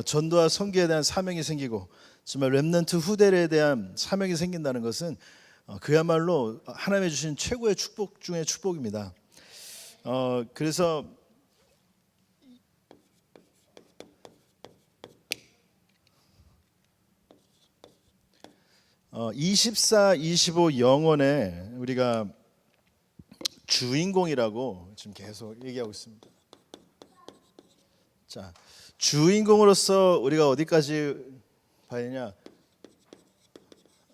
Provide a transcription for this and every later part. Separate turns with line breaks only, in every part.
전도와 선교에 대한 사명이 생기고 정말 렘넌트 후대에 대한 사명이 생긴다는 것은 그야말로 하나님이 주신 최고의 축복 중의 축복입니다. 그래서 24, 25 영혼에 우리가 주인공이라고 지금 계속 얘기하고 있습니다. 자, 주인공으로서 우리가 어디까지 봐야 되냐?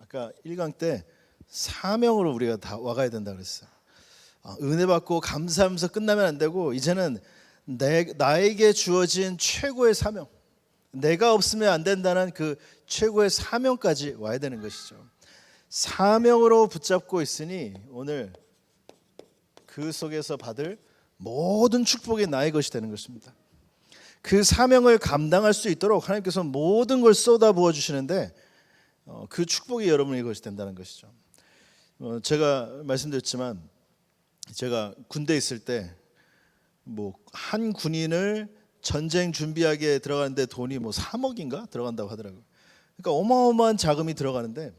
아까 1강 때 사명으로 우리가 다 와가야 된다 그랬어요. 은혜 받고 감사하면서 끝나면 안 되고 이제는 나에게 주어진 최고의 사명, 내가 없으면 안 된다는 그 최고의 사명까지 와야 되는 것이죠. 사명으로 붙잡고 있으니 오늘 그 속에서 받을 모든 축복이 나의 것이 되는 것입니다. 그 사명을 감당할 수 있도록 하나님께서 모든 걸 쏟아 부어 주시는데 그 축복이 여러분의 것이 된다는 것이죠. 제가 말씀드렸지만 제가 군대에 있을 때 한 군인을 전쟁 준비하게 들어가는데 돈이 3억인가 들어간다고 하더라고요. 그러니까 어마어마한 자금이 들어가는데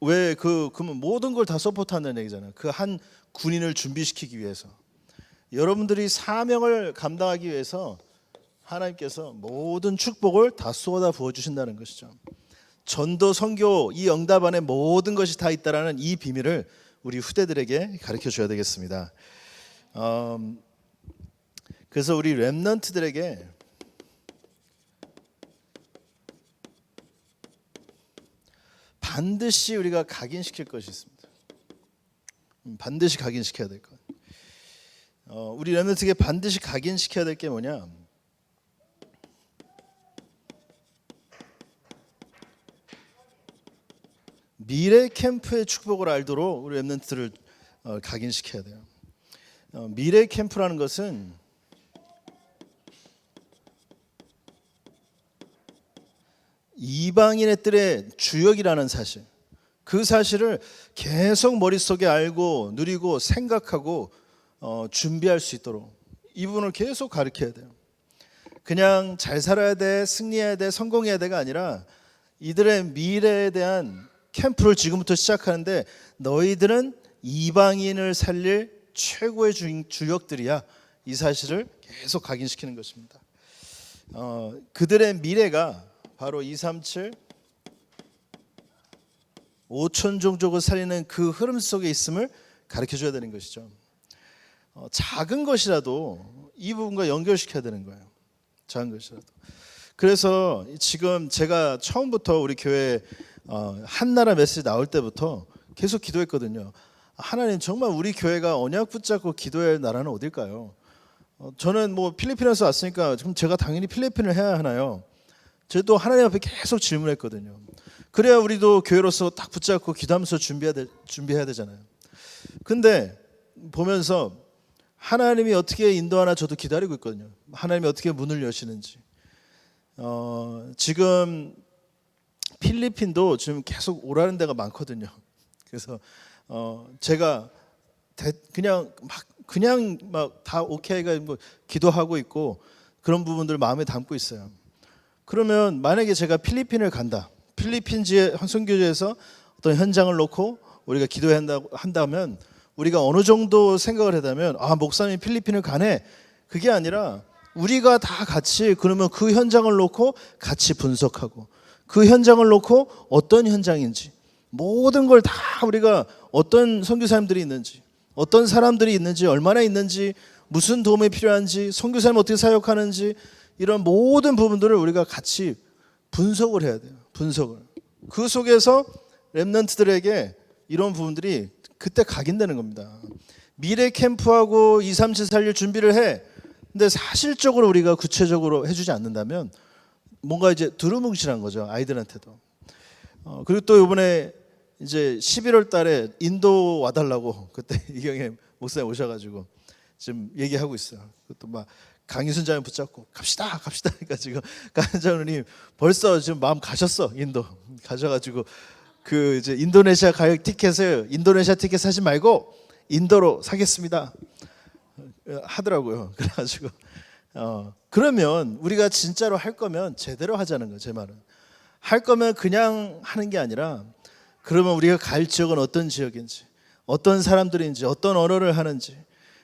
왜 그러면 모든 걸 다 서포트한다는 얘기잖아요. 그 한 군인을 준비시키기 위해서. 여러분들이 사명을 감당하기 위해서 하나님께서 모든 축복을 다 쏟아 부어 주신다는 것이죠. 전도, 선교, 이 응답 안에 모든 것이 다 있다라는 이 비밀을 우리 후대들에게 가르쳐 줘야 되겠습니다. 그래서 우리 렘넌트들에게 반드시 우리가 각인시킬 것이 있습니다. 반드시 각인시켜야 될 것. 우리 렘넌트에게 반드시 각인시켜야 될 게 뭐냐? 미래 캠프의 축복을 알도록 우리 렘넌트들을 각인시켜야 돼요. 미래 캠프라는 것은 이방인의 뜰의 주역이라는 사실, 그 사실을 계속 머릿속에 알고 누리고 생각하고 준비할 수 있도록 이 부분을 계속 가르쳐야 돼요. 그냥 잘 살아야 돼, 승리해야 돼, 성공해야 돼가 아니라 이들의 미래에 대한 캠프를 지금부터 시작하는데 너희들은 이방인을 살릴 최고의 주역들이야. 이 사실을 계속 각인시키는 것입니다. 그들의 미래가 바로 237 5천 종족을 살리는 그 흐름 속에 있음을 가르쳐줘야 되는 것이죠. 작은 것이라도 이 부분과 연결시켜야 되는 거예요. 작은 것이라도. 그래서 지금 제가 처음부터 우리 교회 한나라 메시지 나올 때부터 계속 기도했거든요. 하나님, 정말 우리 교회가 언약 붙잡고 기도해야 할 나라는 어딜까요? 저는 필리핀에서 왔으니까 그럼 제가 당연히 필리핀을 해야 하나요? 저도 하나님 앞에 계속 질문했거든요. 그래야 우리도 교회로서 딱 붙잡고 기도하면서 준비해야 되잖아요. 근데 보면서 하나님이 어떻게 인도하나 저도 기다리고 있거든요. 하나님이 어떻게 문을 여시는지. 지금 필리핀도 지금 계속 오라는 데가 많거든요. 그래서 제가 그냥 막 다 오케이가 기도하고 있고 그런 부분들 마음에 담고 있어요. 그러면 만약에 제가 필리핀을 간다. 필리핀지의 선교지에서 어떤 현장을 놓고 우리가 기도해야 한다면 우리가 어느 정도 생각을 하다면 목사님이 필리핀을 가네. 그게 아니라 우리가 다 같이 그러면 그 현장을 놓고 같이 분석하고 그 현장을 놓고 어떤 현장인지 모든 걸 다 우리가 어떤 선교사님들이 있는지 어떤 사람들이 있는지 얼마나 있는지 무슨 도움이 필요한지 선교사님 어떻게 사역하는지 이런 모든 부분들을 우리가 같이 분석을 해야 돼요. 분석을. 그 속에서 렘넌트들에게 이런 부분들이 그때 각인되는 겁니다. 미래 캠프하고 237 살릴 준비를 해. 근데 사실적으로 우리가 구체적으로 해주지 않는다면 뭔가 이제 두루뭉실한 거죠. 아이들한테도. 그리고 또 이번에 이제 11월 달에 인도 와달라고 그때 이경혜 목사님 오셔가지고 지금 얘기하고 있어요. 그것도 막 강희순 장님 붙잡고 갑시다 그러니까 지금 강희순 장로님 벌써 지금 마음 가셨어. 인도 가셔가지고 그 이제 인도네시아 가격 티켓을 인도네시아 티켓 사지 말고 인도로 사겠습니다 하더라고요. 그래가지고 그러면 우리가 진짜로 할 거면 제대로 하자는 거예요. 제 말은 할 거면 그냥 하는 게 아니라, 그러면 우리가 갈 지역은 어떤 지역인지, 어떤 사람들인지, 어떤 언어를 하는지,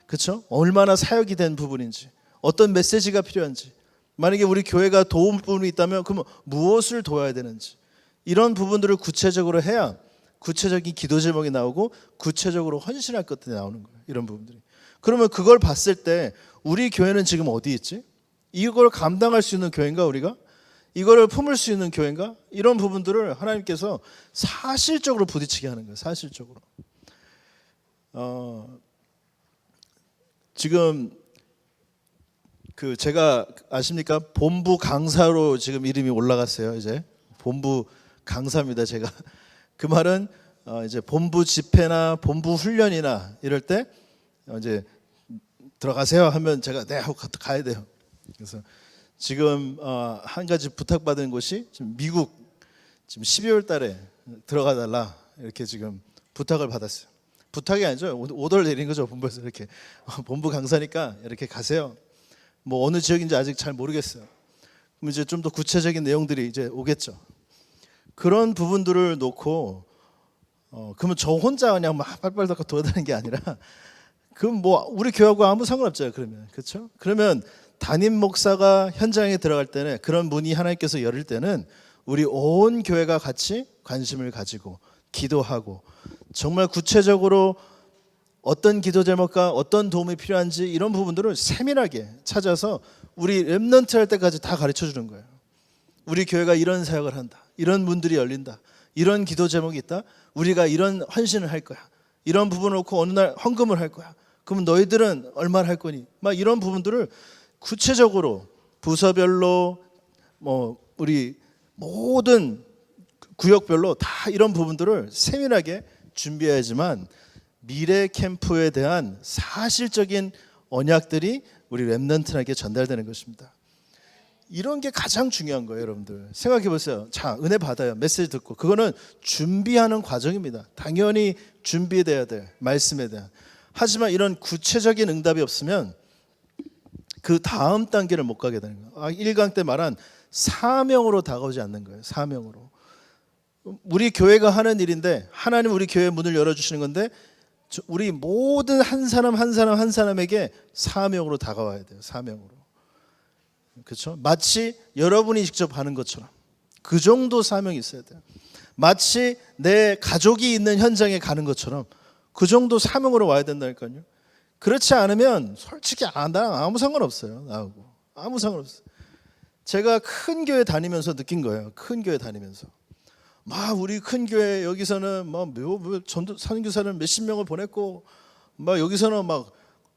그렇죠? 얼마나 사역이 된 부분인지, 어떤 메시지가 필요한지, 만약에 우리 교회가 도움 부분이 있다면 그러면 무엇을 도와야 되는지, 이런 부분들을 구체적으로 해야 구체적인 기도 제목이 나오고 구체적으로 헌신할 것들이 나오는 거예요. 이런 부분들이. 그러면 그걸 봤을 때 우리 교회는 지금 어디 있지? 이걸 감당할 수 있는 교회인가 우리가? 이거를 품을 수 있는 교회인가? 이런 부분들을 하나님께서 사실적으로 부딪히게 하는 거예요. 사실적으로. 지금 제가 아십니까? 본부 강사로 지금 이름이 올라갔어요. 이제 본부 강사입니다. 제가 그 말은 이제 본부 집회나 본부 훈련이나 이럴 때 이제 들어가세요 하면 제가 네 하고 가야 돼요. 그래서 지금 한 가지 부탁받은 곳이 지금 미국 지금 12월 달에 들어가 달라 이렇게 지금 부탁을 받았어요. 부탁이 아니죠. 오더를 내린 거죠. 본부에서 이렇게 본부 강사니까 이렇게 가세요. 뭐 어느 지역인지 아직 잘 모르겠어요. 그럼 이제 좀 더 구체적인 내용들이 이제 오겠죠. 그런 부분들을 놓고 그러면 저 혼자 그냥 막 빨빨 닦고 돌아다니는 게 아니라, 그럼 뭐 우리 교회하고 아무 상관없잖아요. 그러면 그렇죠? 그러면 담임 목사가 현장에 들어갈 때는, 그런 문이 하나님께서 열릴 때는 우리 온 교회가 같이 관심을 가지고 기도하고, 정말 구체적으로 어떤 기도 제목과 어떤 도움이 필요한지 이런 부분들을 세밀하게 찾아서 우리 렘넌트 할 때까지 다 가르쳐 주는 거예요. 우리 교회가 이런 사역을 한다, 이런 문들이 열린다, 이런 기도 제목이 있다, 우리가 이런 헌신을 할 거야, 이런 부분을 놓고 어느 날 헌금을 할 거야, 그러면 너희들은 얼마를 할 거니, 막 이런 부분들을 구체적으로 부서별로 뭐 우리 모든 구역별로 다 이런 부분들을 세밀하게 준비해야지만 미래 캠프에 대한 사실적인 언약들이 우리 렘넌트에게 전달되는 것입니다. 이런 게 가장 중요한 거예요. 여러분들 생각해 보세요. 자, 은혜 받아요. 메시지 듣고, 그거는 준비하는 과정입니다. 당연히 준비돼야 돼, 말씀에 대한. 하지만 이런 구체적인 응답이 없으면 그 다음 단계를 못 가게 되는 거예요. 1강 때 말한 사명으로 다가오지 않는 거예요. 사명으로. 우리 교회가 하는 일인데, 하나님 우리 교회 문을 열어주시는 건데, 우리 모든 한 사람 한 사람 한 사람에게 사명으로 다가와야 돼요. 사명으로. 그렇죠? 마치 여러분이 직접 하는 것처럼 그 정도 사명이 있어야 돼요. 마치 내 가족이 있는 현장에 가는 것처럼 그 정도 사명으로 와야 된다니까요. 그렇지 않으면 솔직히 나랑 아무 상관없어요. 나하고 아무 상관없어요. 제가 큰 교회 다니면서 느낀 거예요. 큰 교회 다니면서 막 우리 큰 교회 여기서는 막 전도 선교사를 몇십 명을 보냈고, 막 여기서는 막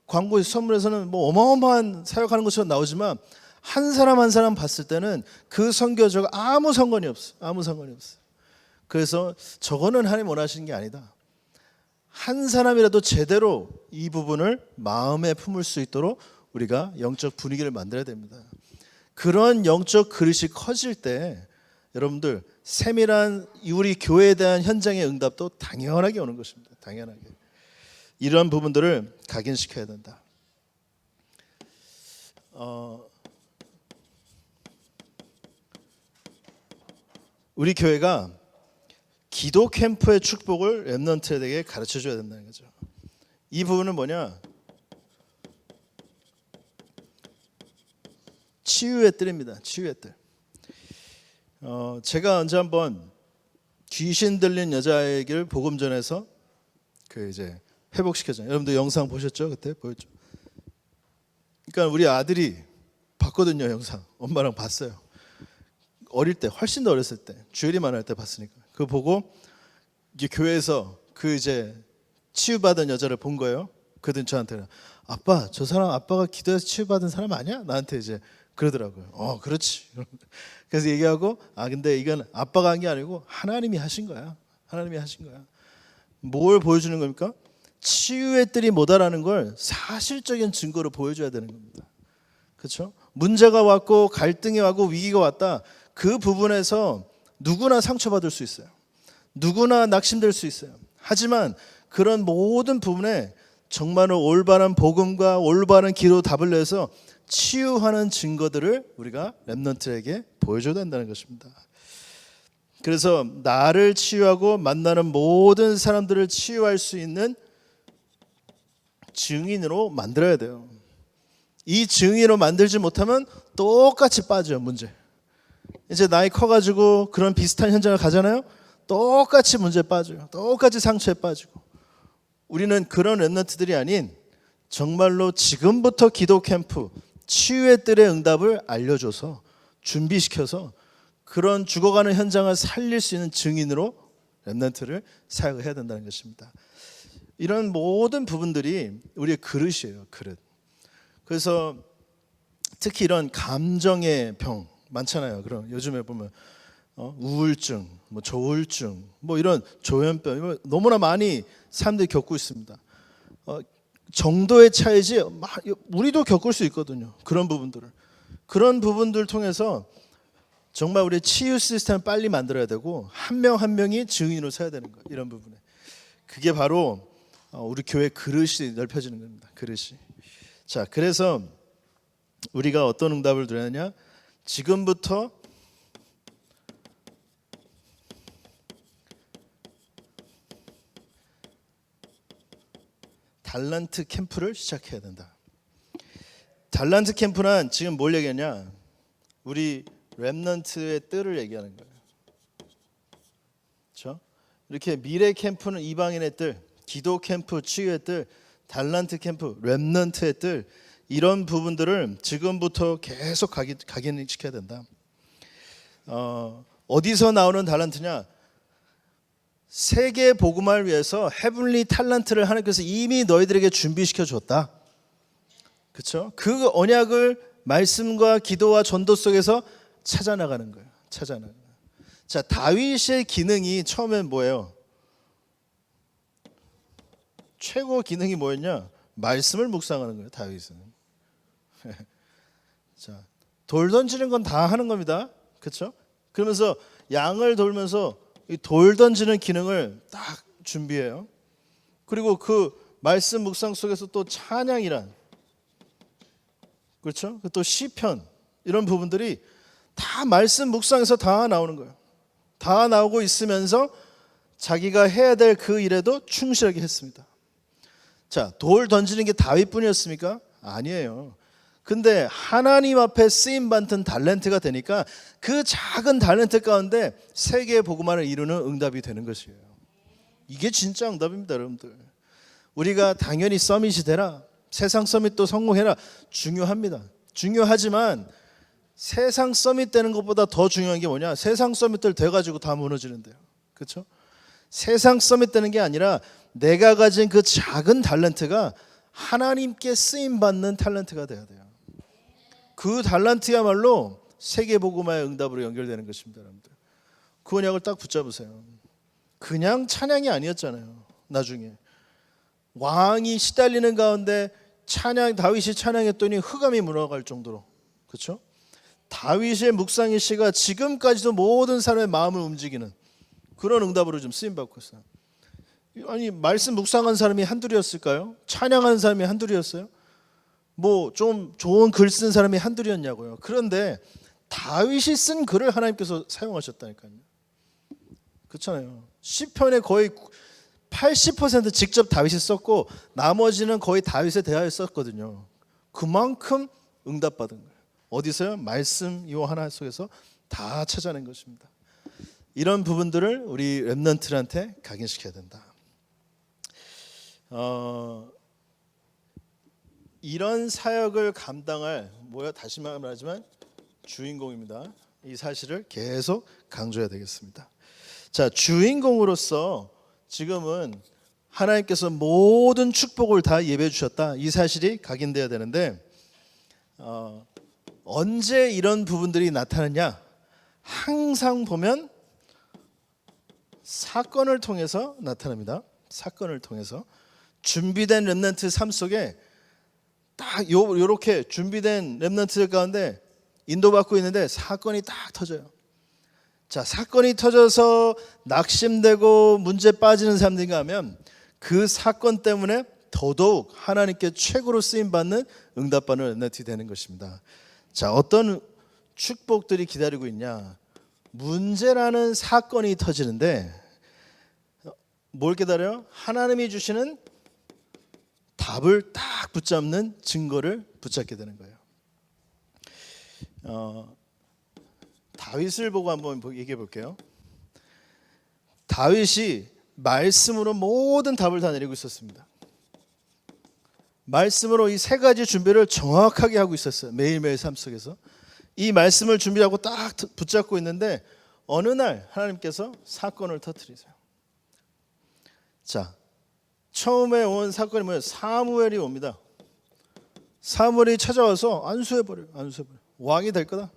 광고 선물에서는 뭐 어마어마한 사역하는 것처럼 나오지만, 한 사람 한 사람 봤을 때는 그 선교적 아무 상관이 없어. 아무 상관이 없어. 그래서 저거는 하나님 원하시는 게 아니다. 한 사람이라도 제대로 이 부분을 마음에 품을 수 있도록 우리가 영적 분위기를 만들어야 됩니다. 그런 영적 그릇이 커질 때 여러분들 세밀한 우리 교회에 대한 현장의 응답도 당연하게 오는 것입니다. 당연하게. 이런 부분들을 각인시켜야 된다. 우리 교회가 기도 캠프의 축복을 렘넌트에게 가르쳐 줘야 된다는 거죠. 이 부분은 뭐냐? 치유의 뜰입니다. 치유의 뜰. 제가 언제 한번 귀신 들린 여자에게를 복음 전해서 이제 회복시켰잖아요. 여러분들 영상 보셨죠? 그때 보였죠? 그러니까 우리 아들이 봤거든요. 영상. 엄마랑 봤어요. 어릴 때, 훨씬 더 어렸을 때, 주일이만 할 때 봤으니까. 그거 보고 이제 교회에서 이제 치유받은 여자를 본 거예요. 그랬더니 저한테는 아빠, 저 사람 아빠가 기도해서 치유받은 사람 아니야? 나한테 이제 그러더라고요. 그렇지. 그래서 얘기하고, 근데 이건 아빠가 한 게 아니고 하나님이 하신 거야. 하나님이 하신 거야. 뭘 보여주는 겁니까? 치유의 뜰이 뭐다라는 걸 사실적인 증거로 보여줘야 되는 겁니다. 그렇죠? 문제가 왔고 갈등이 왔고 위기가 왔다. 그 부분에서 누구나 상처받을 수 있어요. 누구나 낙심될 수 있어요. 하지만 그런 모든 부분에 정말로 올바른 복음과 올바른 기도 답을 내서 치유하는 증거들을 우리가 렘넌트에게 보여줘야 된다는 것입니다. 그래서 나를 치유하고 만나는 모든 사람들을 치유할 수 있는 증인으로 만들어야 돼요. 이 증인으로 만들지 못하면 똑같이 빠져요. 문제. 이제 나이 커가지고 그런 비슷한 현장을 가잖아요. 똑같이 문제에 빠져요. 똑같이 상처에 빠지고. 우리는 그런 렘넌트들이 아닌 정말로 지금부터 기도 캠프 치유의 뜰의 응답을 알려줘서 준비시켜서 그런 죽어가는 현장을 살릴 수 있는 증인으로 렘넌트를 사역해야 된다는 것입니다. 이런 모든 부분들이 우리의 그릇이에요. 그릇. 그래서 특히 이런 감정의 병 많잖아요. 그럼 요즘에 보면 우울증, 뭐 조울증, 뭐 이런 조현병 이거 너무나 많이 사람들이 겪고 있습니다. 정도의 차이지 우리도 겪을 수 있거든요. 그런 부분들 통해서 정말 우리 치유 시스템을 빨리 만들어야 되고 한 명 한 명이 증인으로 서야 되는 거예요. 이런 부분에 그게 바로 우리 교회 그릇이 넓혀지는 겁니다. 그릇이. 자, 그래서 우리가 어떤 응답을 드렸냐? 지금부터 달란트 캠프를 시작해야 된다. 달란트 캠프는 지금 뭘 얘기하냐? 우리 렘넌트의 뜰을 얘기하는 거예요. 그렇죠? 이렇게 미래 캠프는 이방인의 뜰, 기도 캠프, 치유의 뜰, 달란트 캠프, 렘넌트의 뜰 이런 부분들을 지금부터 계속 각인시켜야 된다. 어디서 나오는 달란트냐? 세계 복음화를 위해서 헤븐리 탤런트를 하나님께서 이미 너희들에게 준비시켜 줬다. 그렇죠? 그 언약을 말씀과 기도와 전도 속에서 찾아나가는 거예요. 자, 다윗의 기능이 처음엔 뭐예요? 최고 기능이 뭐였냐? 말씀을 묵상하는 거예요. 다윗은. 자, 돌 던지는 건 다 하는 겁니다. 그렇죠? 그러면서 양을 돌면서 이 돌 던지는 기능을 딱 준비해요. 그리고 그 말씀 묵상 속에서 또 찬양이란, 그렇죠? 또 시편 이런 부분들이 다 말씀 묵상에서 다 나오는 거예요. 다 나오고 있으면서 자기가 해야 될 그 일에도 충실하게 했습니다. 자, 돌 던지는 게 다윗뿐이었습니까? 아니에요. 근데 하나님 앞에 쓰임 받는 달란트가 되니까 그 작은 달란트 가운데 세계의 복음화를 이루는 응답이 되는 것이에요. 이게 진짜 응답입니다, 여러분들. 우리가 당연히 서밋이 되라, 세상 서밋도 성공해라 중요합니다. 중요하지만 세상 서밋 되는 것보다 더 중요한 게 뭐냐? 세상 서밋들 돼가지고 다 무너지는데요. 그렇죠? 세상 서밋 되는 게 아니라 내가 가진 그 작은 달란트가 하나님께 쓰임 받는 탤런트가 돼야 돼요. 그 달란트야말로 세계 복음화의 응답으로 연결되는 것입니다, 여러분들. 그 언약을 딱 붙잡으세요. 그냥 찬양이 아니었잖아요. 나중에 왕이 시달리는 가운데 다윗이 찬양했더니 흑암이 무너갈 정도로, 그렇죠? 다윗의 묵상의 시가 지금까지도 모든 사람의 마음을 움직이는 그런 응답으로 좀 쓰임 받고 있어요. 아니, 말씀 묵상한 사람이 한둘이었을까요? 찬양하는 사람이 한둘이었어요? 뭐 좀 좋은 글 쓴 사람이 한둘이었냐고요. 그런데 다윗이 쓴 글을 하나님께서 사용하셨다니까요. 그렇잖아요. 시편의 거의 80% 직접 다윗이 썼고 나머지는 거의 다윗에 대하여 썼거든요. 그만큼 응답받은 거예요. 어디서요? 말씀 이 하나 속에서 다 찾아낸 것입니다. 이런 부분들을 우리 렘넌트한테 각인시켜야 된다. 이런 사역을 감당할 다시 말하지만 주인공입니다. 이 사실을 계속 강조해야 되겠습니다. 자, 주인공으로서 지금은 하나님께서 모든 축복을 다 예배해 주셨다. 이 사실이 각인되어야 되는데 언제 이런 부분들이 나타나냐? 항상 보면 사건을 통해서 나타납니다. 사건을 통해서 준비된 렘넌트 삶 속에 딱 요렇게 준비된 렘넌트들 가운데 인도받고 있는데 사건이 딱 터져요. 자, 사건이 터져서 낙심되고 문제 빠지는 사람들인가 하면 그 사건 때문에 더더욱 하나님께 최고로 쓰임받는 응답받는 렘넌트 되는 것입니다. 자, 어떤 축복들이 기다리고 있냐? 문제라는 사건이 터지는데 뭘 기다려요? 하나님이 주시는 답을 딱 붙잡는 증거를 붙잡게 되는 거예요. 다윗을 보고 한번 얘기해 볼게요. 다윗이 말씀으로 모든 답을 다 내리고 있었습니다. 말씀으로 이 세 가지 준비를 정확하게 하고 있었어요. 매일매일 삶 속에서 이 말씀을 준비하고 딱 붙잡고 있는데 어느 날 하나님께서 사건을 터뜨리세요. 자, 처음에 온 사건이 뭐예요? 사무엘이 옵니다. 사무엘이 찾아와서 안수해버려요. 왕이 될 거다.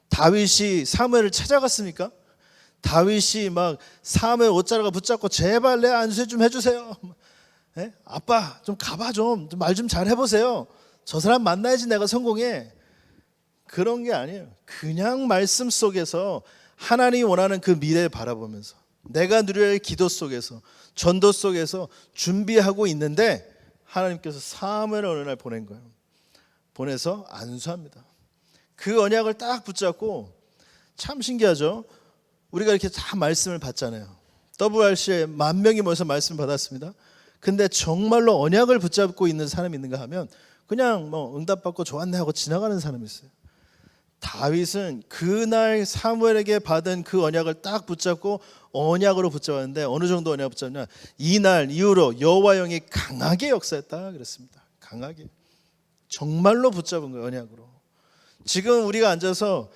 다윗이 사무엘을 찾아갔습니까? 다윗이 막 사무엘 옷자루가 붙잡고 제발 내 안수해 좀 해주세요. 아빠 좀 가봐 좀 말 좀 잘 해보세요. 저 사람 만나야지 내가 성공해. 그런 게 아니에요. 그냥 말씀 속에서 하나님이 원하는 그 미래를 바라보면서 내가 누려야 할 기도 속에서 전도 속에서 준비하고 있는데 하나님께서 사무엘을 어느 날 보낸 거예요. 보내서 안수합니다. 그 언약을 딱 붙잡고 참 신기하죠. 우리가 이렇게 다 말씀을 받잖아요. WRC에 10,000명이 모여서 말씀을 받았습니다. 근데 정말로 언약을 붙잡고 있는 사람이 있는가 하면 그냥 뭐 응답받고 좋았네 하고 지나가는 사람이 있어요. 다윗은 그날 사무엘에게 받은 그 언약을 딱 붙잡고 언약으로 붙잡았는데 어느 정도 언약을 붙잡냐? 이날 이후로 여호와 영이 강하게 역사했다 그랬습니다. 강하게 정말로 붙잡은 거예요. 언약으로. 지금 우리가 앉아서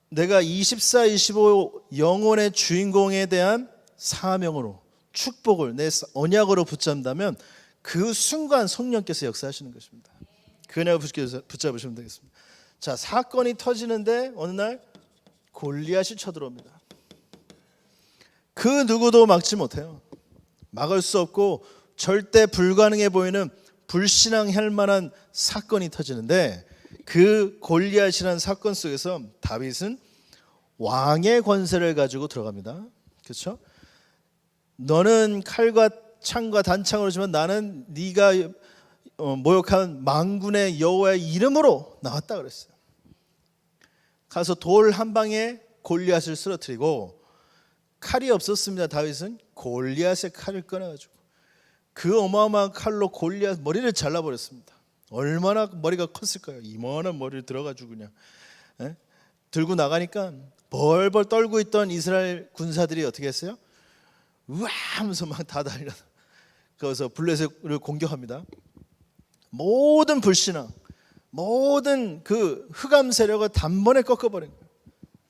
내가 24, 25 영혼의 주인공에 대한 사명으로 축복을 내 언약으로 붙잡는다면 그 순간 성령께서 역사하시는 것입니다. 그 언약을 붙잡으시면 되겠습니다. 자, 사건이 터지는데 어느 날 골리앗이 쳐들어옵니다. 그 누구도 막지 못해요. 막을 수 없고 절대 불가능해 보이는 불신앙할 만한 사건이 터지는데 그 골리앗이라는 사건 속에서 다윗은 왕의 권세를 가지고 들어갑니다. 그렇죠? 너는 칼과 창과 단창으로 지만 나는 네가 모욕한 만군의 여호와의 이름으로 나왔다 그랬어요. 가서 돌 한 방에 골리앗을 쓰러뜨리고 칼이 없었습니다. 다윗은 골리앗의 칼을 꺼내가지고 그 어마어마한 칼로 골리앗 머리를 잘라버렸습니다. 얼마나 머리가 컸을까요? 이만한 머리를 들어가지고 그냥 들고 나가니까 벌벌 떨고 있던 이스라엘 군사들이 어떻게 했어요? 우와 하면서 막 다 달려 거기서 블레셋을 공격합니다. 모든 불신앙, 모든 그 흑암 세력을 단번에 꺾어버린 거예요.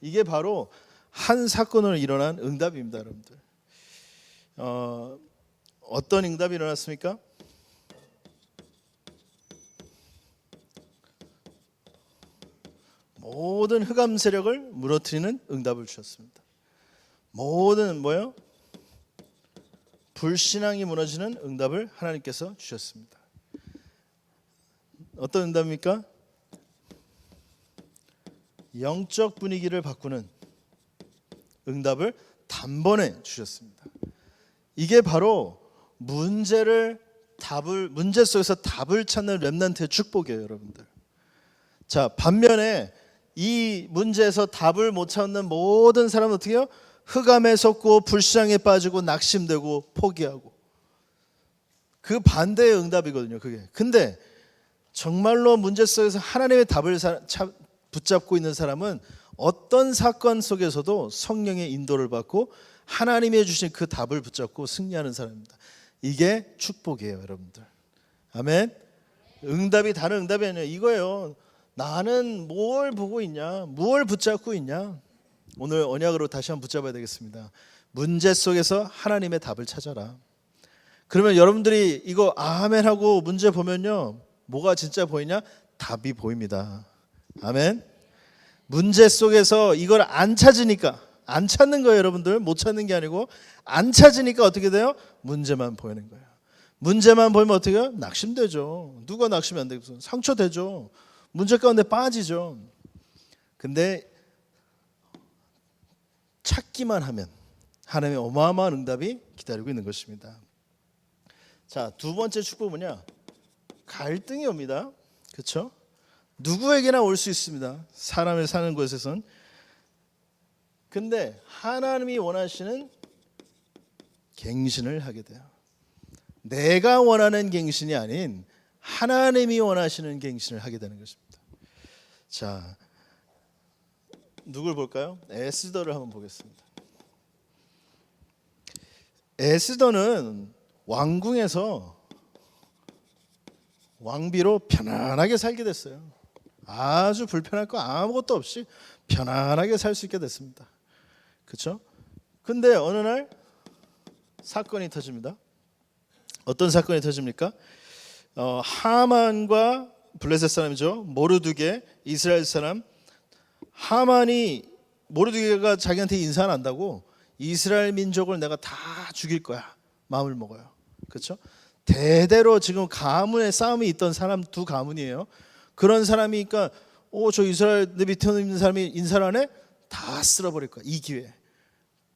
이게 바로 한 사건으로 일어난 응답입니다, 여러분들. 어떤 응답이 일어났습니까? 모든 흑암 세력을 무너뜨리는 응답을 주셨습니다. 모든 뭐요? 불신앙이 무너지는 응답을 하나님께서 주셨습니다. 어떤 응답입니까? 영적 분위기를 바꾸는 응답을 단번에 주셨습니다. 이게 바로 문제 속에서 답을 찾는 렘넌트의 축복이에요, 여러분들. 자, 반면에 이 문제에서 답을 못 찾는 모든 사람은 어떻게 해요? 흑암에 섰고 불신앙에 빠지고 낙심되고 포기하고 그 반대의 응답이거든요, 그게. 근데 정말로 문제 속에서 하나님의 답을 붙잡고 있는 사람은 어떤 사건 속에서도 성령의 인도를 받고 하나님이 주신 그 답을 붙잡고 승리하는 사람입니다. 이게 축복이에요, 여러분들. 아멘. 응답이 다른 응답이 아니에요. 이거예요. 나는 뭘 보고 있냐? 뭘 붙잡고 있냐? 오늘 언약으로 다시 한번 붙잡아야 되겠습니다. 문제 속에서 하나님의 답을 찾아라. 그러면 여러분들이 이거 아멘 하고 문제 보면요, 뭐가 진짜 보이냐? 답이 보입니다. 아멘. 문제 속에서 이걸 안 찾으니까, 안 찾는 거예요, 여러분들. 못 찾는 게 아니고 안 찾으니까 어떻게 돼요? 문제만 보이는 거예요. 문제만 보이면 어떻게 해요? 낙심되죠. 누가 낙심이 안 되겠어요? 상처되죠. 문제 가운데 빠지죠. 근데 찾기만 하면 하나님의 어마어마한 응답이 기다리고 있는 것입니다. 자, 두 번째 축복은 뭐냐? 갈등이 옵니다. 그렇죠? 누구에게나 올 수 있습니다. 사람이 사는 곳에선. 근데 하나님이 원하시는 갱신을 하게 돼요. 내가 원하는 갱신이 아닌 하나님이 원하시는 갱신을 하게 되는 것입니다. 자, 누굴 볼까요? 에스더를 한번 보겠습니다. 에스더는 왕궁에서 왕비로 편안하게 살게 됐어요. 아주 불편할 거 아무것도 없이 편안하게 살 수 있게 됐습니다. 그렇죠? 근데 어느 날 사건이 터집니다. 어떤 사건이 터집니까? 하만과 블레셋 사람이죠. 모르드게 이스라엘 사람. 하만이 모르드게가 자기한테 인사를 한다고 이스라엘 민족을 내가 다 죽일 거야 마음을 먹어요. 그렇죠? 대대로 지금 가문의 싸움이 있던 사람 두 가문이에요. 그런 사람이니까 저 이스라엘 내 밑에 있는 사람이 인사를 안 해? 다 쓸어버릴 거야. 이 기회에.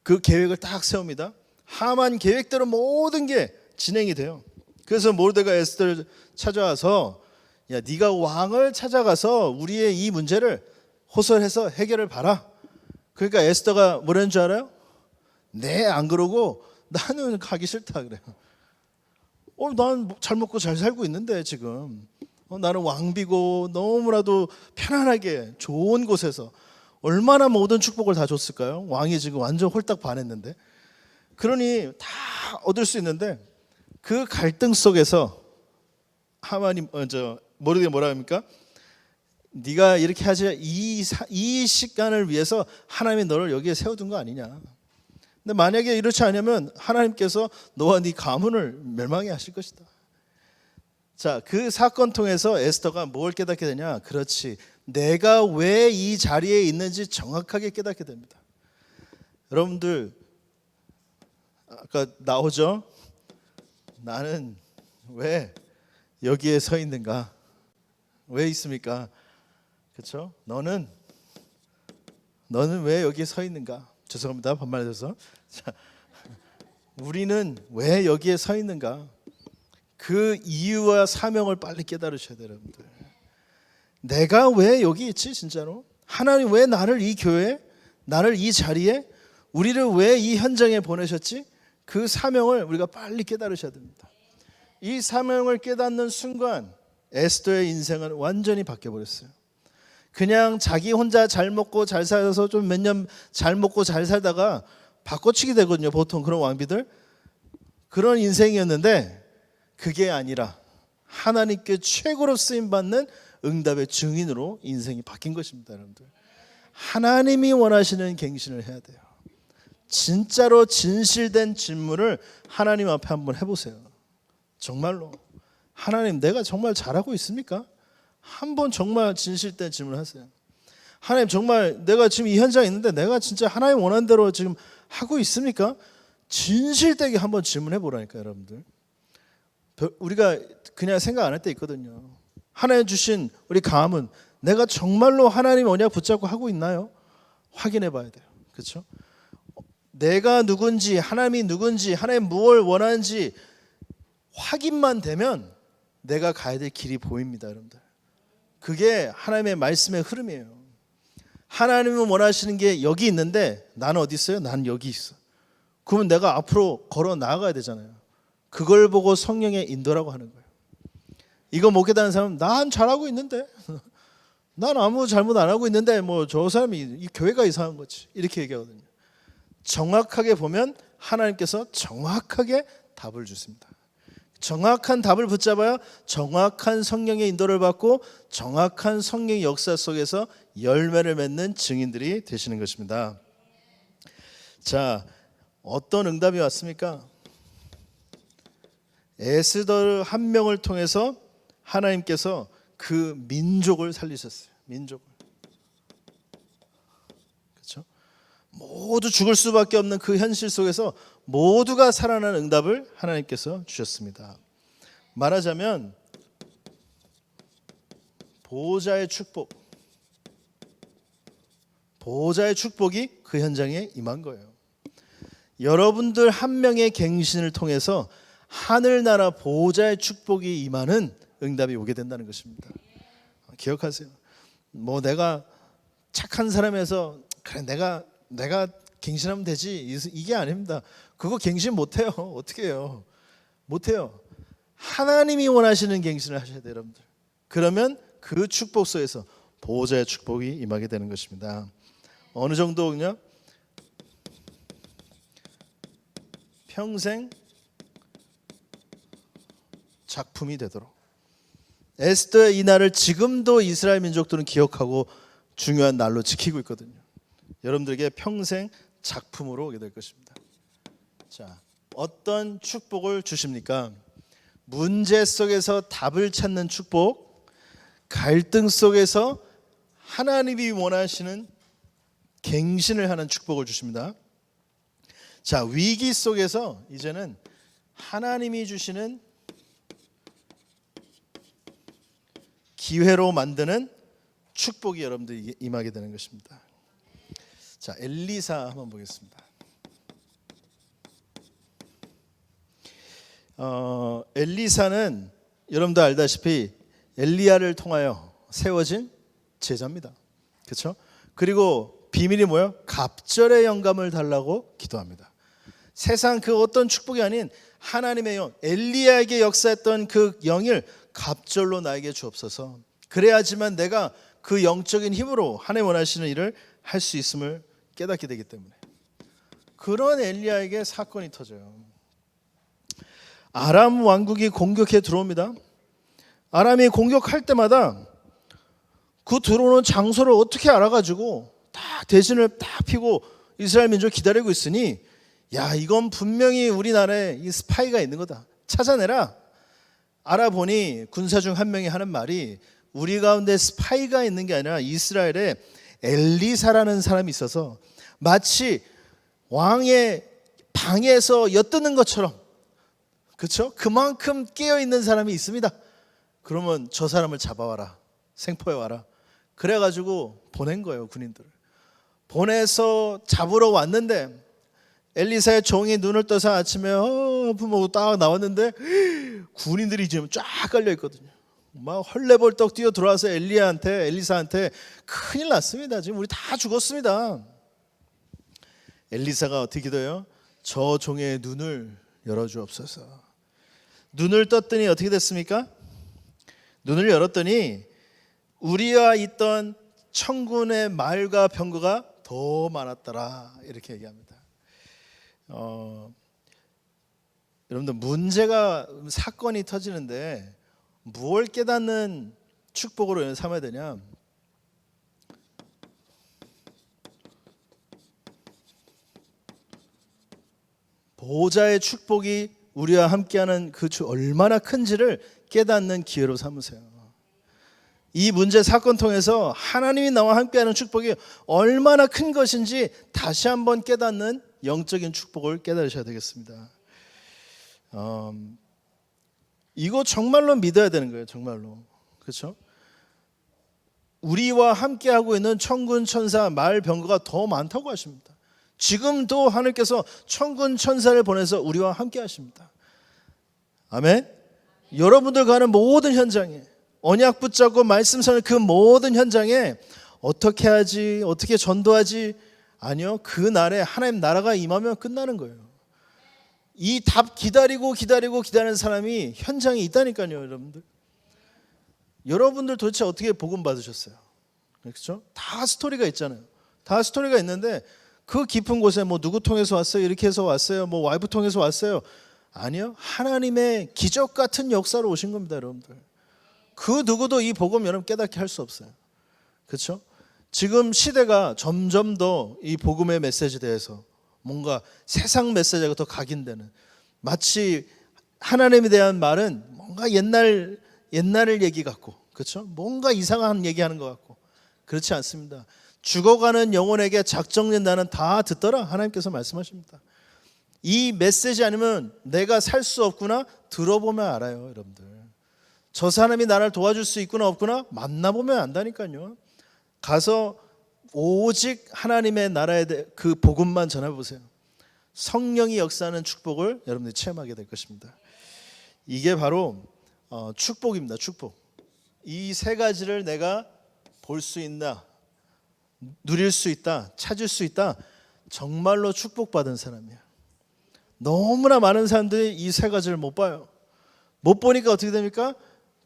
그 계획을 딱 세웁니다. 하만 계획대로 모든 게 진행이 돼요. 그래서 모르드게가 에스더를 찾아와서 야, 네가 왕을 찾아가서 우리의 이 문제를 호소해서 해결을 봐라. 그러니까 에스더가 뭐라는 줄 알아요? 네, 안 그러고 나는 가기 싫다 그래요. 난 잘 먹고 잘 살고 있는데 지금 나는 왕비고 너무나도 편안하게 좋은 곳에서 얼마나 모든 축복을 다 줬을까요? 왕이 지금 완전 홀딱 반했는데. 그러니 다 얻을 수 있는데 그 갈등 속에서 하만이 모르게 뭐라 합니까? 네가 이렇게 하지 이 시간을 위해서 하나님이 너를 여기에 세워둔 거 아니냐. 근데 만약에 이렇지 않으면 하나님께서 너와 네 가문을 멸망해 하실 것이다. 자, 그 사건 통해서 에스더가 뭘 깨닫게 되냐? 그렇지. 내가 왜 이 자리에 있는지 정확하게 깨닫게 됩니다. 여러분들 아까 나오죠? 나는 왜 여기에 서 있는가? 왜 있습니까? 그렇죠? 너는 왜 여기에 서 있는가? 죄송합니다. 반말해서. 자, 우리는 왜 여기에 서 있는가? 그 이유와 사명을 빨리 깨달으셔야 돼요, 여러분들. 내가 왜 여기 있지, 진짜로? 하나님 왜 나를 이 교회에, 나를 이 자리에, 우리를 왜 이 현장에 보내셨지? 그 사명을 우리가 빨리 깨달으셔야 됩니다. 이 사명을 깨닫는 순간 에스더의 인생은 완전히 바뀌어버렸어요. 그냥 자기 혼자 잘 먹고 잘 살아서 좀 몇 년 잘 먹고 잘 살다가 바꿔치기 되거든요. 보통 그런 왕비들. 그런 인생이었는데 그게 아니라 하나님께 최고로 쓰임받는 응답의 증인으로 인생이 바뀐 것입니다. 여러분들. 하나님이 원하시는 갱신을 해야 돼요. 진짜로 진실된 질문을 하나님 앞에 한번 해보세요. 정말로 하나님 내가 정말 잘하고 있습니까? 한번 정말 진실된 질문을 하세요. 하나님 정말 내가 지금 이 현장에 있는데 내가 진짜 하나님 원하는 대로 지금 하고 있습니까? 진실되게 한번 질문해 보라니까요. 여러분들. 우리가 그냥 생각 안 할 때 있거든요. 하나님 주신 우리 가문 내가 정말로 하나님 언약 붙잡고 하고 있나요? 확인해 봐야 돼요. 그렇죠? 내가 누군지 하나님이 누군지 하나님 무엇을 원하는지 확인만 되면 내가 가야 될 길이 보입니다. 여러분들. 그게 하나님의 말씀의 흐름이에요. 하나님은 원하시는 게 여기 있는데 나는 어디 있어요? 난 여기 있어. 그러면 내가 앞으로 걸어 나아가야 되잖아요. 그걸 보고 성령의 인도라고 하는 거예요. 이거 못 깨닫는 사람은 난 잘하고 있는데 난 아무 잘못 안 하고 있는데 뭐 저 사람이 이 교회가 이상한 거지 이렇게 얘기하거든요. 정확하게 보면 하나님께서 정확하게 답을 주십니다. 정확한 답을 붙잡아야 정확한 성령의 인도를 받고 정확한 성령의 역사 속에서 열매를 맺는 증인들이 되시는 것입니다. 자, 어떤 응답이 왔습니까? 에스더 한 명을 통해서 하나님께서 그 민족을 살리셨어요. 민족을. 그렇죠? 모두 죽을 수밖에 없는 그 현실 속에서 모두가 살아나는 응답을 하나님께서 주셨습니다. 말하자면 보호자의 축복이 그 현장에 임한 거예요. 여러분들 한 명의 갱신을 통해서 하늘나라 보호자의 축복이 임하는 응답이 오게 된다는 것입니다. 기억하세요. 뭐 내가 착한 사람에서 그래 내가 갱신하면 되지 이게 아닙니다. 그거 갱신 못해요. 어떻게 해요? 못해요. 하나님이 원하시는 갱신을 하셔야 돼요, 여러분들. 그러면 그 축복 속에서 보호자의 축복이 임하게 되는 것입니다. 어느 정도냐? 평생 작품이 되도록. 에스더의 이 날을 지금도 이스라엘 민족들은 기억하고 중요한 날로 지키고 있거든요. 여러분들에게 평생 작품으로 오게 될 것입니다. 자, 어떤 축복을 주십니까? 문제 속에서 답을 찾는 축복, 갈등 속에서 하나님이 원하시는 갱신을 하는 축복을 주십니다. 자, 위기 속에서 이제는 하나님이 주시는 기회로 만드는 축복이 여러분들 임하게 되는 것입니다. 자, 엘리사 한번 보겠습니다. 엘리사는 여러분도 알다시피 엘리야를 통하여 세워진 제자입니다. 그렇죠? 그리고 비밀이 뭐예요? 갑절의 영감을 달라고 기도합니다. 세상 그 어떤 축복이 아닌 하나님의 영, 엘리야에게 역사했던 그 영을 갑절로 나에게 주옵소서. 그래야지만 내가 그 영적인 힘으로 하나님 원하시는 일을 할 수 있음을 깨닫게 되기 때문에. 그런 엘리야에게 사건이 터져요. 아람 왕국이 공격해 들어옵니다. 아람이 공격할 때마다 그 들어오는 장소를 어떻게 알아가지고 다 대진을 딱 피고 이스라엘 민족을 기다리고 있으니, 야, 이건 분명히 우리나라에 이 스파이가 있는 거다. 찾아내라. 알아보니 군사 중 한 명이 하는 말이, 우리 가운데 스파이가 있는 게 아니라 이스라엘에 엘리사라는 사람이 있어서 마치 왕의 방에서 엿드는 것처럼, 그렇죠? 그만큼 깨어있는 사람이 있습니다. 그러면 저 사람을 잡아와라. 생포해 와라. 그래가지고 보낸 거예요, 군인들을. 보내서 잡으러 왔는데 엘리사의 종이 눈을 떠서 아침에 부모고 딱 나왔는데 군인들이 지금 쫙 깔려 있거든요. 막 헐레벌떡 뛰어 들어와서 엘리사한테 큰일 났습니다. 지금 우리 다 죽었습니다. 엘리사가 어떻게 기도해요? 저 종의 눈을 열어주옵소서. 눈을 떴더니 어떻게 됐습니까? 눈을 열었더니 우리와 있던 천군의 말과 병거가 더 많았더라. 이렇게 얘기합니다. 여러분들, 사건이 터지는데 무엇을 깨닫는 축복으로 삼아야 되냐? 보호자의 축복이 우리와 함께하는 그 얼마나 큰지를 깨닫는 기회로 삼으세요. 이 문제 사건 통해서 하나님이 나와 함께하는 축복이 얼마나 큰 것인지 다시 한번 깨닫는 영적인 축복을 깨달으셔야 되겠습니다. 이거 정말로 믿어야 되는 거예요. 정말로. 그렇죠? 우리와 함께하고 있는 천군 천사 말 병거가 더 많다고 하십니다. 지금도 하나님께서 천군 천사를 보내서 우리와 함께 하십니다. 아멘. 여러분들 가는 모든 현장에, 언약 붙잡고 말씀 선을 그 모든 현장에 어떻게 하지, 어떻게 전도하지, 아니요, 그 날에 하나님 나라가 임하면 끝나는 거예요. 이 답 기다리는 사람이 현장에 있다니까요. 여러분들 도대체 어떻게 복음 받으셨어요? 그렇죠? 다 스토리가 있잖아요. 다 스토리가 있는데 그 깊은 곳에 뭐 누구 통해서 왔어요, 이렇게 해서 왔어요, 뭐 와이프 통해서 왔어요. 아니요, 하나님의 기적 같은 역사로 오신 겁니다. 여러분들, 그 누구도 이 복음 여러분 깨닫게 할 수 없어요. 그렇죠? 지금 시대가 점점 더 이 복음의 메시지에 대해서 뭔가 세상 메시지가 더 각인되는, 마치 하나님에 대한 말은 뭔가 옛날 얘기 같고, 그렇죠? 뭔가 이상한 얘기하는 것 같고, 그렇지 않습니다. 죽어가는 영혼에게 작정된 나는 다 듣더라. 하나님께서 말씀하십니다. 이 메시지 아니면 내가 살 수 없구나. 들어보면 알아요. 여러분들, 저 사람이 나를 도와줄 수 있구나 없구나 만나보면 안다니까요. 가서 오직 하나님의 나라에 대해 그 복음만 전해보세요. 성령이 역사하는 축복을 여러분들이 체험하게 될 것입니다. 이게 바로 축복입니다. 축복. 이 세 가지를 내가 볼 수 있나, 누릴 수 있다, 찾을 수 있다. 정말로 축복받은 사람이야. 너무나 많은 사람들이 이 세 가지를 못 봐요. 못 보니까 어떻게 됩니까?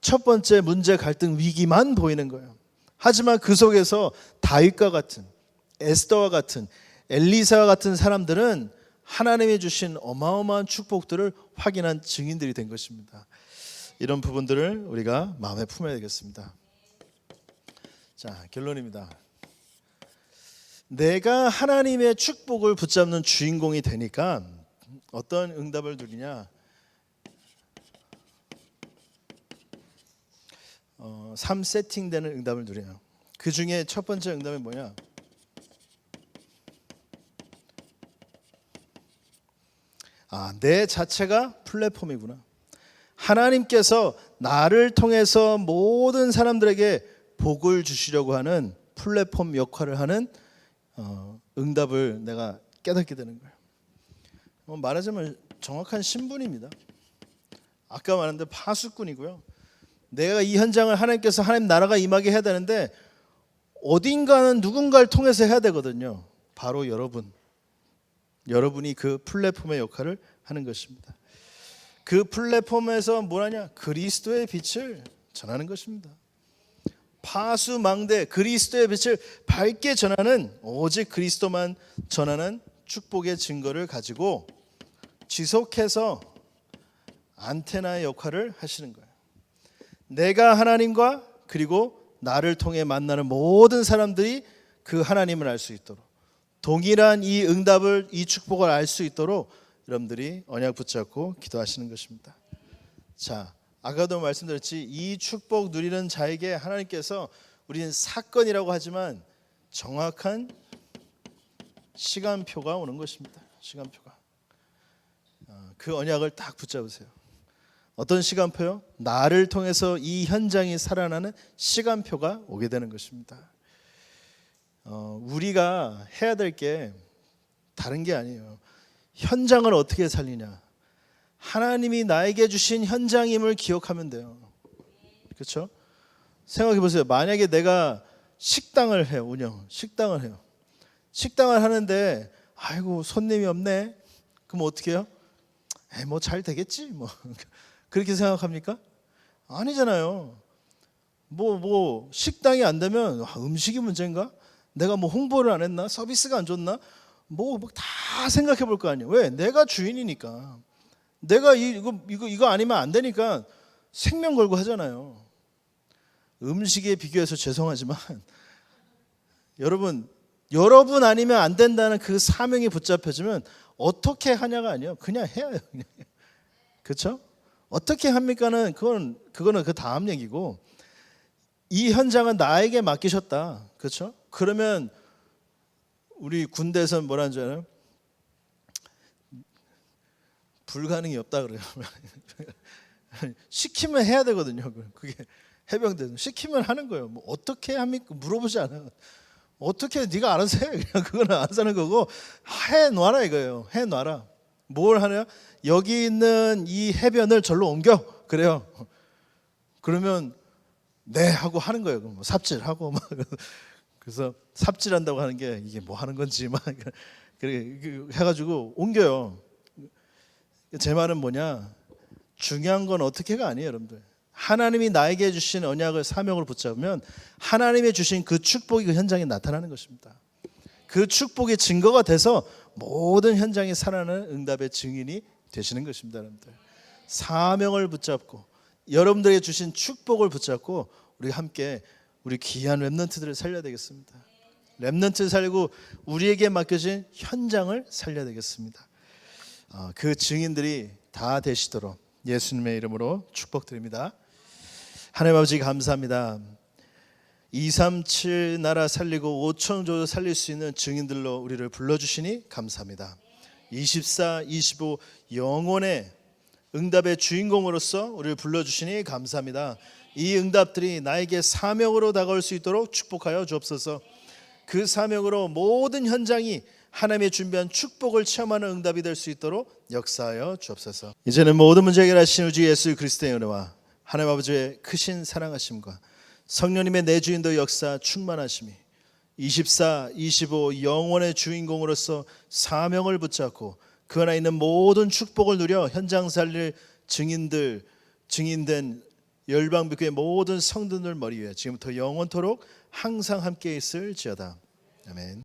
첫 번째 문제, 갈등, 위기만 보이는 거예요. 하지만 그 속에서 다윗과 같은, 에스더와 같은, 엘리사와 같은 사람들은 하나님이 주신 어마어마한 축복들을 확인한 증인들이 된 것입니다. 이런 부분들을 우리가 마음에 품어야 되겠습니다. 자, 결론입니다. 내가 하나님의 축복을 붙잡는 주인공이 되니까 어떤 응답을 누리냐? 3세팅되는 응답을 누려요. 그 중에 첫 번째 응답이 뭐냐? 내 자체가 플랫폼이구나. 하나님께서 나를 통해서 모든 사람들에게 복을 주시려고 하는 플랫폼 역할을 하는 응답을 내가 깨닫게 되는 거예요. 말하자면 정확한 신분입니다. 아까 말한 대로 파수꾼이고요. 내가 이 현장을 하나님 나라가 임하게 해야 되는데 어딘가는 누군가를 통해서 해야 되거든요. 바로 여러분이 그 플랫폼의 역할을 하는 것입니다. 그 플랫폼에서 뭐하냐? 그리스도의 빛을 전하는 것입니다. 파수망대 그리스도의 빛을 밝게 전하는, 오직 그리스도만 전하는 축복의 증거를 가지고 지속해서 안테나의 역할을 하시는 거예요. 내가 하나님과 그리고 나를 통해 만나는 모든 사람들이 그 하나님을 알 수 있도록, 동일한 이 응답을, 이 축복을 알 수 있도록 여러분들이 언약 붙잡고 기도하시는 것입니다. 자, 아까도 말씀드렸지, 이 축복 누리는 자에게 하나님께서, 우리는 사건이라고 하지만 정확한 시간표가 오는 것입니다. 시간표가. 그 언약을 딱 붙잡으세요. 어떤 시간표요? 나를 통해서 이 현장이 살아나는 시간표가 오게 되는 것입니다. 우리가 해야 될 게 다른 게 아니에요. 현장을 어떻게 살리냐? 하나님이 나에게 주신 현장임을 기억하면 돼요. 그렇죠? 생각해 보세요. 만약에 내가 식당을 해요. 식당을 해요. 식당을 하는데 아이고 손님이 없네. 그럼 어떻게 해요? 뭐 잘 되겠지 뭐. 그렇게 생각합니까? 아니잖아요. 뭐 식당이 안 되면 음식이 문제인가? 내가 뭐 홍보를 안 했나? 서비스가 안 좋나? 뭐 다 생각해 볼 거 아니에요. 왜? 내가 주인이니까. 내가 이거 아니면 안 되니까 생명 걸고 하잖아요. 음식에 비교해서 죄송하지만 여러분 아니면 안 된다는 그 사명이 붙잡혀지면 어떻게 하냐가 아니에요. 그냥 해야 해요. 그렇죠? 어떻게 합니까는 그거는 그 다음 얘기고, 이 현장은 나에게 맡기셨다. 그렇죠? 그러면 우리 군대에서는 뭐라는 줄 알아요? 불가능이 없다 그래요. 시키면 해야 되거든요. 그게 해병대는 시키면 하는 거예요. 뭐 어떻게 합니까? 물어보지 않아요. 어떻게 네가 알아서 해. 그냥 그거는 알아서 하는 거고, 해놔라 이거예요. 해놔라. 뭘 하냐? 여기 있는 이 해변을 절로 옮겨. 그래요. 그러면 네 하고 하는 거예요. 뭐 삽질하고 막. 그래서 삽질한다고 하는 게 이게 뭐 하는 건지 막 해가지고 옮겨요. 제 말은 뭐냐? 중요한 건 어떻게가 아니에요, 여러분들. 하나님이 나에게 주신 언약을, 사명을 붙잡으면 하나님이 주신 그 축복이 그 현장에 나타나는 것입니다. 그 축복의 증거가 돼서 모든 현장에 살아나는 응답의 증인이 되시는 것입니다, 여러분들. 사명을 붙잡고 여러분들에게 주신 축복을 붙잡고 우리 함께 우리 귀한 렘넌트들을 살려야 되겠습니다. 렘넌트를 살리고 우리에게 맡겨진 현장을 살려야 되겠습니다. 그 증인들이 다 되시도록 예수님의 이름으로 축복드립니다. 하나님 아버지 감사합니다. 237 나라 살리고 5천 조 살릴 수 있는 증인들로 우리를 불러주시니 감사합니다. 24, 25 영혼의 응답의 주인공으로서 우리를 불러주시니 감사합니다. 이 응답들이 나에게 사명으로 다가올 수 있도록 축복하여 주옵소서. 그 사명으로 모든 현장이 하나님의 준비한 축복을 체험하는 응답이 될 수 있도록 역사하여 주옵소서. 이제는 모든 문제 해결하신 우리 예수 그리스도의 은혜와 하나님 아버지의 크신 사랑하심과 성령님의 내주인도 역사 충만하심이 24, 25 영원의 주인공으로서 사명을 붙잡고 그 안에 있는 모든 축복을 누려 현장 살릴 증인된 열방비교의 모든 성도들 머리 위에 지금부터 영원토록 항상 함께 있을지어다. 아멘.